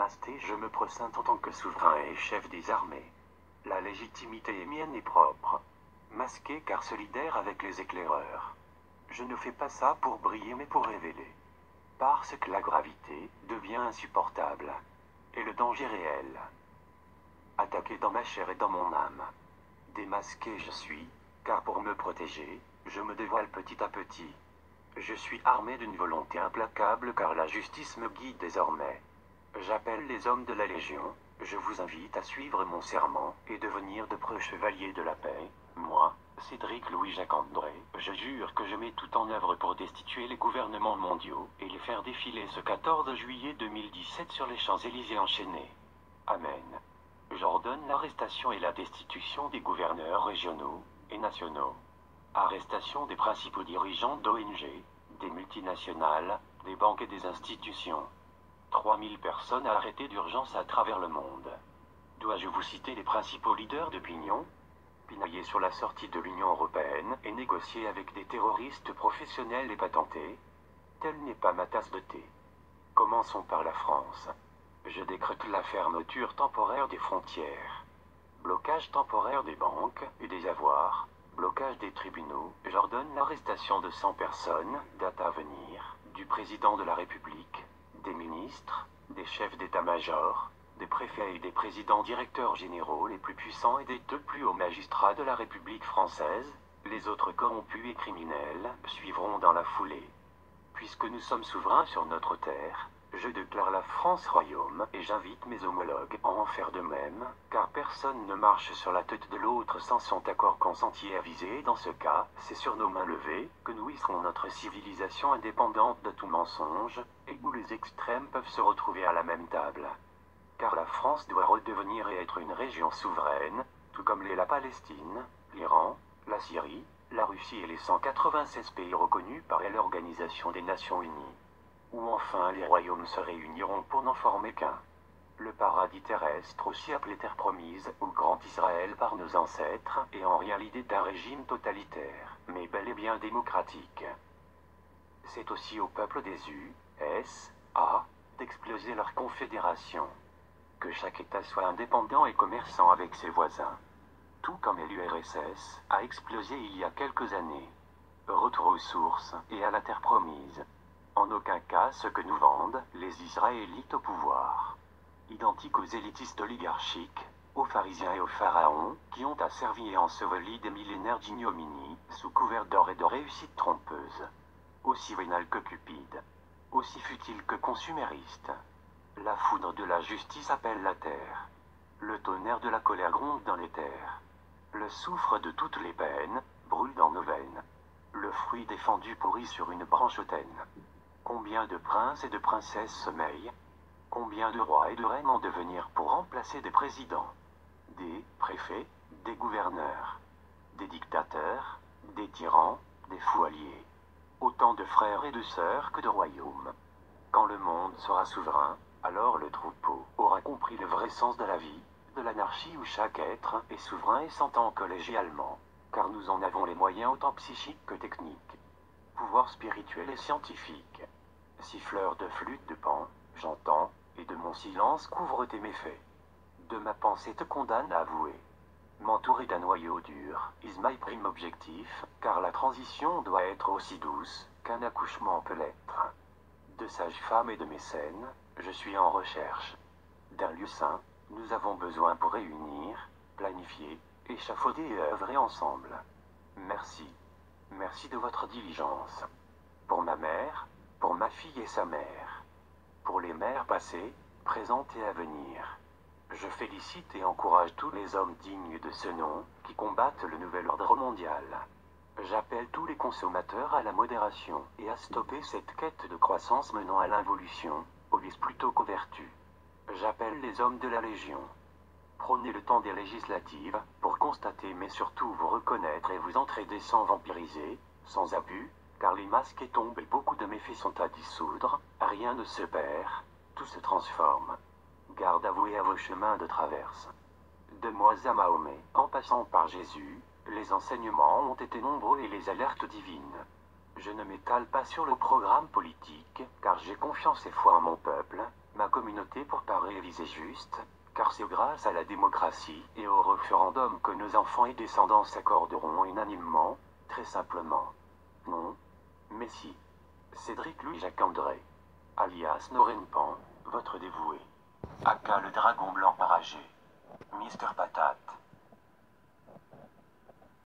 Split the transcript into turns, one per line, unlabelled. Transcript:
Namasté, je me procède en tant que souverain et chef des armées. La légitimité est mienne et propre. Masqué car solidaire avec les éclaireurs. Je ne fais pas ça pour briller mais pour révéler. Parce que la gravité devient insupportable. Et le danger réel. Attaqué dans ma chair et dans mon âme. Démasqué je suis, car pour me protéger, je me dévoile petit à petit. Je suis armé d'une volonté implacable car la justice me guide désormais. J'appelle les hommes de la Légion, je vous invite à suivre mon serment et devenir de preux chevaliers de la paix. Moi, Cédric Louis-Jacques André, je jure que je mets tout en œuvre pour destituer les gouvernements mondiaux et les faire défiler ce 14 juillet 2017 sur les Champs-Élysées enchaînés. Amen. J'ordonne l'arrestation et la destitution des gouverneurs régionaux et nationaux. Arrestation des principaux dirigeants d'ONG, des multinationales, des banques et des institutions. 3000 personnes arrêtées d'urgence à travers le monde. Dois-je vous citer les principaux leaders d'opinion? Pinailler sur la sortie de l'Union européenne et négocier avec des terroristes professionnels et patentés? Telle n'est pas ma tasse de thé. Commençons par la France. Je décrète la fermeture temporaire des frontières. Blocage temporaire des banques et des avoirs. Blocage des tribunaux. J'ordonne l'arrestation de 100 personnes, date à venir, du président de la République, des ministres, des chefs d'état-major, des préfets et des présidents directeurs généraux les plus puissants et des 2 plus hauts magistrats de la République française. Les autres corrompus et criminels suivront dans la foulée. Puisque nous sommes souverains sur notre terre, je déclare la France royaume et j'invite mes homologues à en faire de même, car personne ne marche sur la tête de l'autre sans son accord consenti et avisé. Dans ce cas, c'est sur nos mains levées que nous hisserons notre civilisation indépendante de tout mensonge, et où les extrêmes peuvent se retrouver à la même table. Car la France doit redevenir et être une région souveraine, tout comme l'est la Palestine, l'Iran, la Syrie, la Russie et les 196 pays reconnus par l'Organisation des Nations Unies. Où enfin les royaumes se réuniront pour n'en former qu'un. Le paradis terrestre, aussi appelé terre promise, ou grand Israël par nos ancêtres, est en rien l'idée d'un régime totalitaire, mais bel et bien démocratique. C'est aussi au peuple des USA d'exploser leur confédération. Que chaque État soit indépendant et commerçant avec ses voisins. Tout comme l'URSS a explosé il y a quelques années. Retour aux sources et à la terre promise. En aucun cas ce que nous vendent les Israélites au pouvoir. Identiques aux élitistes oligarchiques, aux pharisiens et aux pharaons, qui ont asservi et enseveli des millénaires d'ignominie, sous couvert d'or et de réussite trompeuse. Aussi vénal que cupide. Aussi futile que consumériste. La foudre de la justice appelle la terre. Le tonnerre de la colère gronde dans les terres. Le soufre de toutes les peines brûle dans nos veines. Le fruit défendu pourrit sur une branche hautaine. Combien de princes et de princesses sommeillent? Combien de rois et de reines en devenir pour remplacer des présidents? Des préfets, des gouverneurs, des dictateurs, des tyrans, des fous alliés. Autant de frères et de sœurs que de royaumes. Quand le monde sera souverain, alors le troupeau aura compris le vrai sens de la vie, de l'anarchie où chaque être est souverain et s'entend collégialement, car nous en avons les moyens autant psychiques que techniques. Pouvoir spirituel et scientifique. Siffleur de flûte de pan, j'entends, et de mon silence couvre tes méfaits. De ma pensée te condamne à avouer. M'entourer d'un noyau dur is my prime objectif, car la transition doit être aussi douce qu'un accouchement peut l'être. De sages-femmes et de mécènes, je suis en recherche. D'un lieu saint, nous avons besoin pour réunir, planifier, échafauder et œuvrer ensemble. Merci. Merci de votre diligence. Pour ma mère, pour ma fille et sa mère. Pour les mères passées, présentes et à venir. Je félicite et encourage tous les hommes dignes de ce nom, qui combattent le nouvel ordre mondial. J'appelle tous les consommateurs à la modération et à stopper cette quête de croissance menant à l'involution, au vice plutôt qu'aux vertus. J'appelle les hommes de la Légion. Prenez le temps des législatives pour constater mais surtout vous reconnaître et vous entraider sans vampiriser, sans abus, car les masques tombent et beaucoup de méfaits sont à dissoudre, rien ne se perd, tout se transforme. Garde à vous et à vos chemins de traverse. De Moïse à Mahomet, en passant par Jésus, les enseignements ont été nombreux et les alertes divines. Je ne m'étale pas sur le programme politique, car j'ai confiance et foi en mon peuple, Ma communauté pour parer visée juste, car c'est grâce à la démocratie et au référendum que nos enfants et descendants s'accorderont unanimement, très simplement. Non, mais si. Cédric Louis-Jacques André, alias Norenpan, votre dévoué. Aka le dragon blanc paragé. Mister Patate.